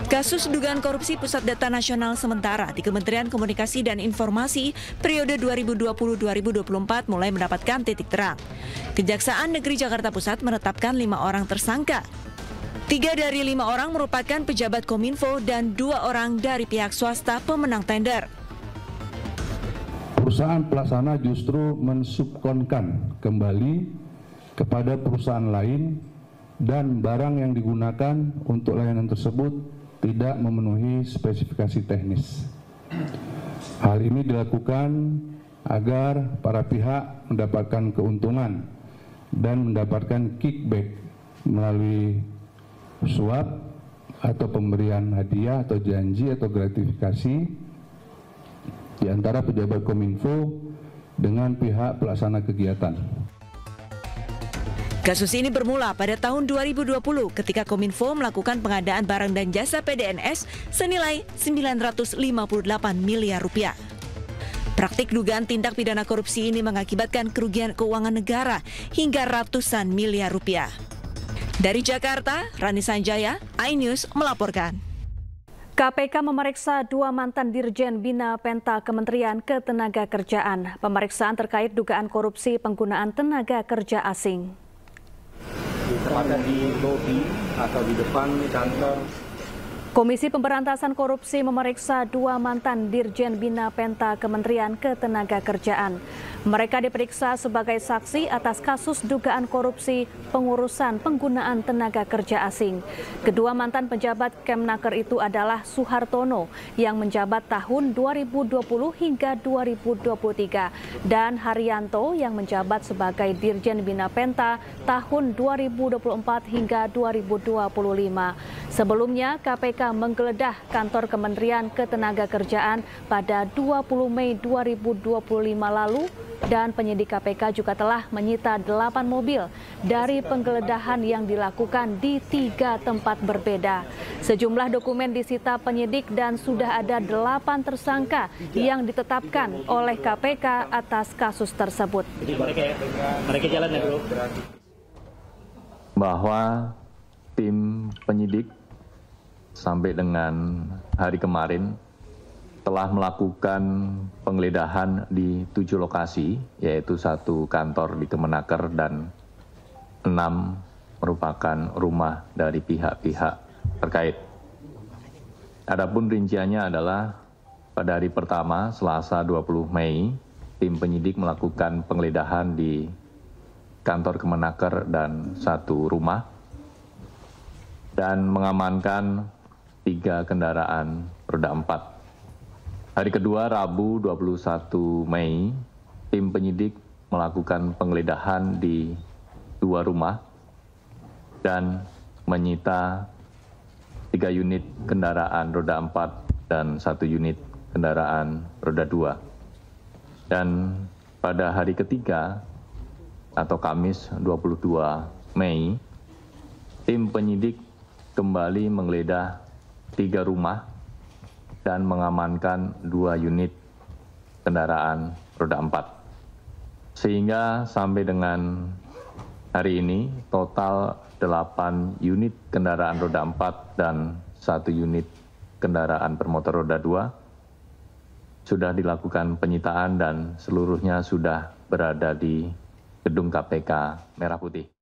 Kasus dugaan korupsi Pusat Data Nasional Sementara di Kementerian Komunikasi dan Informasi periode 2020-2024 mulai mendapatkan titik terang. Kejaksaan Negeri Jakarta Pusat menetapkan 5 orang tersangka. 3 dari 5 orang merupakan pejabat Kominfo dan 2 orang dari pihak swasta pemenang tender. Perusahaan pelaksana justru mensubkonkan kembali kepada perusahaan lain dan barang yang digunakan untuk layanan tersebut tidak memenuhi spesifikasi teknis. Hal ini dilakukan agar para pihak mendapatkan keuntungan dan mendapatkan kickback melalui suap atau pemberian hadiah atau janji atau gratifikasi di antara pejabat Kominfo dengan pihak pelaksana kegiatan. Kasus ini bermula pada tahun 2020 ketika Kominfo melakukan pengadaan barang dan jasa PDNS senilai 958 miliar rupiah. Praktik dugaan tindak pidana korupsi ini mengakibatkan kerugian keuangan negara hingga ratusan miliar rupiah. Dari Jakarta, Rani Sanjaya, iNews melaporkan. KPK memeriksa 2 mantan Dirjen Bina Penta Kementerian Ketenagakerjaan. Pemeriksaan terkait dugaan korupsi penggunaan tenaga kerja asing. Tepatnya di lobi atau di depan kantor. Komisi Pemberantasan Korupsi memeriksa 2 mantan Dirjen Bina Penta Kementerian Ketenagakerjaan. Mereka diperiksa sebagai saksi atas kasus dugaan korupsi pengurusan penggunaan tenaga kerja asing. Kedua mantan pejabat Kemnaker itu adalah Suhartono yang menjabat tahun 2020 hingga 2023 dan Haryanto yang menjabat sebagai Dirjen Bina Penta tahun 2024 hingga 2025. Sebelumnya KPK menggeledah kantor Kementerian Ketenagakerjaan pada 20 Mei 2025 lalu dan penyidik KPK juga telah menyita 8 mobil dari penggeledahan yang dilakukan di 3 tempat berbeda. Sejumlah dokumen disita penyidik dan sudah ada 8 tersangka yang ditetapkan oleh KPK atas kasus tersebut. Mereka jalannya dulu. Bahwa tim penyidik sampai dengan hari kemarin telah melakukan penggeledahan di 7 lokasi, yaitu 1 kantor di Kemenaker dan 6 merupakan rumah dari pihak-pihak terkait. Adapun rinciannya adalah pada hari pertama, Selasa 20 Mei, tim penyidik melakukan penggeledahan di kantor Kemenaker dan 1 rumah dan mengamankan 3 kendaraan roda 4. Hari kedua, Rabu 21 Mei, tim penyidik melakukan penggeledahan di 2 rumah dan menyita 3 unit kendaraan roda 4 dan 1 unit kendaraan roda 2. Dan pada hari ketiga atau Kamis 22 Mei, tim penyidik kembali menggeledah 3 rumah dan mengamankan 2 unit kendaraan roda 4. Sehingga sampai dengan hari ini total 8 unit kendaraan roda 4 dan 1 unit kendaraan bermotor roda 2 sudah dilakukan penyitaan dan seluruhnya sudah berada di gedung KPK Merah Putih.